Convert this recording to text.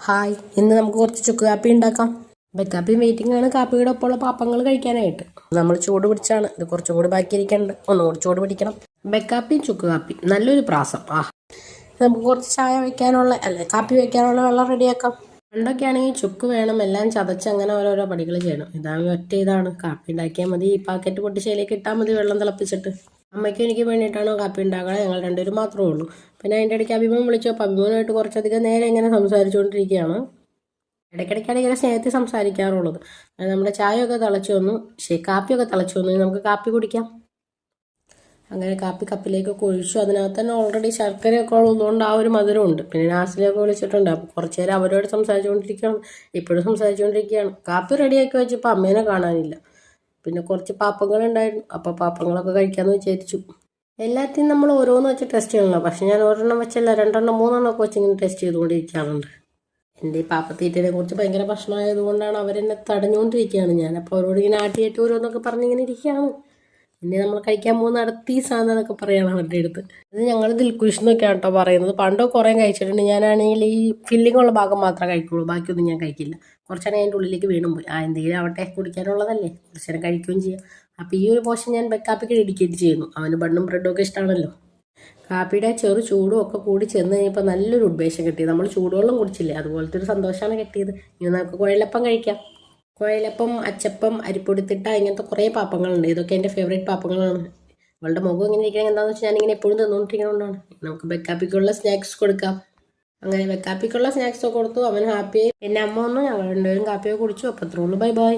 Hi, ഇന്ന് നമുക്ക് കുറച്ച് ചുക്ക് കാപ്പി ഉണ്ടാക്കാം. ബെക്കാപ്പി വെയിറ്റിംഗ് ആണ് കാപ്പിയുടെ ഒപ്പമുള്ള പാപ്പങ്ങൾ കഴിക്കാനായിട്ട്. നമ്മൾ ചൂട് പിടിച്ചാണ് ഇത് കുറച്ചുകൂടി ബാക്കിയിരിക്കേണ്ടത്. ഒന്നുകൂടി ചൂട് പിടിക്കണം. ബെക്കാപ്പിയും ചുക്ക് കാപ്പി നല്ലൊരു പ്രാസം. നമുക്ക് കുറച്ച് ചായ വയ്ക്കാനുള്ള കാപ്പി വയ്ക്കാനുള്ള വെള്ളം റെഡിയാക്കാം. പണ്ടൊക്കെ ആണെങ്കിൽ ചുക്ക് വേണം, എല്ലാം ചതച്ച് അങ്ങനെ ഓരോരോ പടികൾ ചെയ്യണം. ഇതാണ് കാപ്പി ഉണ്ടാക്കിയാൽ മതി. ഈ പാക്കറ്റ് പൊട്ടിച്ചതിലേക്ക് ഇട്ടാൽ മതി വെള്ളം തിളപ്പിച്ചിട്ട്. അമ്മയ്ക്കും എനിക്ക് വേണ്ടിയിട്ടാണോ കാപ്പി ഉണ്ടാക്കണം, ഞങ്ങൾ രണ്ടുപേരും മാത്രമേ ഉള്ളൂ. പിന്നെ അതിൻ്റെ ഇടയ്ക്ക് അഭിമോൻ വിളിച്ചു. അപ്പോൾ അഭിമോനായിട്ട് കുറച്ചധികം നേരം ഇങ്ങനെ സംസാരിച്ചുകൊണ്ടിരിക്കുകയാണ്. ഇടയ്ക്കിടയ്ക്കാണ് ഇങ്ങനെ സ്നേഹത്തിൽ സംസാരിക്കാറുള്ളത്. നമ്മുടെ ചായയൊക്കെ തിളച്ചു വന്നു, കാപ്പിയൊക്കെ തിളച്ചു വന്നു. നമുക്ക് കാപ്പി കുടിക്കാം. അങ്ങനെ കാപ്പി കപ്പിലേക്ക് ഒഴിച്ചു. അതിനകത്ത് തന്നെ ഓൾറെഡി ശർക്കരയൊക്കെ ഉള്ളതുകൊണ്ട് ആ ഒരു മധുരമുണ്ട്. പിന്നെ നാസിലേക്ക് വിളിച്ചിട്ടുണ്ട്. അപ്പോൾ കുറച്ച് നേരം അവരോട് സംസാരിച്ചുകൊണ്ടിരിക്കുകയാണ്. ഇപ്പോഴും സംസാരിച്ചുകൊണ്ടിരിക്കുകയാണ്. കാപ്പി റെഡിയാക്കി വെച്ചപ്പോൾ അമ്മേനെ കാണാനില്ല. പിന്നെ കുറച്ച് പാപ്പങ്ങളുണ്ടായിരുന്നു. അപ്പോൾ പാപ്പങ്ങളൊക്കെ കഴിക്കാമെന്ന് വിചാരിച്ചു. എല്ലാത്തിനും നമ്മൾ ഓരോന്ന് വെച്ച് ടെസ്റ്റ് ചെയ്യണമല്ലോ. പക്ഷെ ഞാൻ ഒരെണ്ണം വെച്ചല്ല, 2 3 ഒക്കെ വെച്ച് ഇങ്ങനെ ടെസ്റ്റ് ചെയ്തുകൊണ്ടിരിക്കാറുണ്ട്. എൻ്റെ ഈ പാപ്പത്തീറ്റനെ കുറിച്ച് ഭയങ്കര പ്രശ്നമായതുകൊണ്ടാണ് അവരെന്നെ തടഞ്ഞുകൊണ്ടിരിക്കുകയാണ്. ഞാനപ്പോൾ അവരോട് ഇങ്ങനെ ആട്ടിയായിട്ട് ഓരോന്നൊക്കെ പറഞ്ഞിങ്ങനെ ഇരിക്കുകയാണ്. പിന്നെ നമ്മൾ കഴിക്കാൻ പോകുന്ന അടുത്ത ഈ സാധനം എന്നൊക്കെ പറയുകയാണ് അവരുടെ അടുത്ത്. ഇത് ഞങ്ങൾ ദിൽക്കുഷ് എന്നൊക്കെയാണ് കേട്ടോ പറയുന്നത്. പണ്ടോ കുറേ കഴിച്ചിട്ടുണ്ട്. ഞാനാണെങ്കിൽ ഈ ഫില്ലിംഗ് ഉള്ള ഭാഗം മാത്രമേ കഴിക്കുള്ളൂ, ബാക്കിയൊന്നും ഞാൻ കഴിക്കില്ല. കുറച്ചേരം അതിൻ്റെ ഉള്ളിലേക്ക് വീണും പോയി. എന്തെങ്കിലും ആവട്ടെ, കുടിക്കാനുള്ളതല്ലേ, കുറച്ചേരം കഴിക്കുകയും ചെയ്യാം. അപ്പോൾ ഈ ഒരു പോഷൻ ഞാൻ ബെക്കാപ്പിക്ക് ഡെഡിക്കേറ്റ് ചെയ്യുന്നു. അവന് ബണ്ണും ബ്രെഡും ഒക്കെ ഇഷ്ടമാണല്ലോ. കാപ്പിയുടെ ചെറു ചൂടും ഒക്കെ കൂടി ചെന്ന് കഴിഞ്ഞപ്പോൾ നല്ലൊരു ഉദ്ദേശം കിട്ടി. നമ്മൾ ചൂടുവെള്ളം കുടിച്ചില്ലേ, അതുപോലത്തെ ഒരു സന്തോഷമാണ് കിട്ടിയത്. ഇനി നമുക്ക് കുഴലപ്പം കഴിക്കാം. കുഴലപ്പം, അച്ചപ്പം, അരിപ്പൊടിത്തിട്ട, ഇങ്ങനത്തെ കുറേ പാപ്പങ്ങളുണ്ട്. ഇതൊക്കെ എൻ്റെ ഫേവറേറ്റ് പാപ്പങ്ങളാണ്. അവളുടെ മുഖം ഇങ്ങനെ ഇരിക്കണം എന്താണെന്ന് വെച്ചാൽ ഞാനിങ്ങനെ എപ്പോഴും തന്നുകൊണ്ടിരിക്കുന്നതുകൊണ്ടാണ്. നമുക്ക് ബെക്കാപ്പിക്കുള്ള സ്നാക്സ് കൊടുക്കാം. അങ്ങനെ ബെക്കാപ്പിക്കുള്ള സ്നാക്സ് ഒക്കെ കൊടുത്തു. അവൻ ഹാപ്പിയായി. പിന്നെ അമ്മ വന്നു, ഞങ്ങൾ രണ്ടുപേരും കാപ്പിയൊക്കെ കുടിച്ചു. അപ്പോൾ അത്രേ ഉള്ളൂ. Bye bye.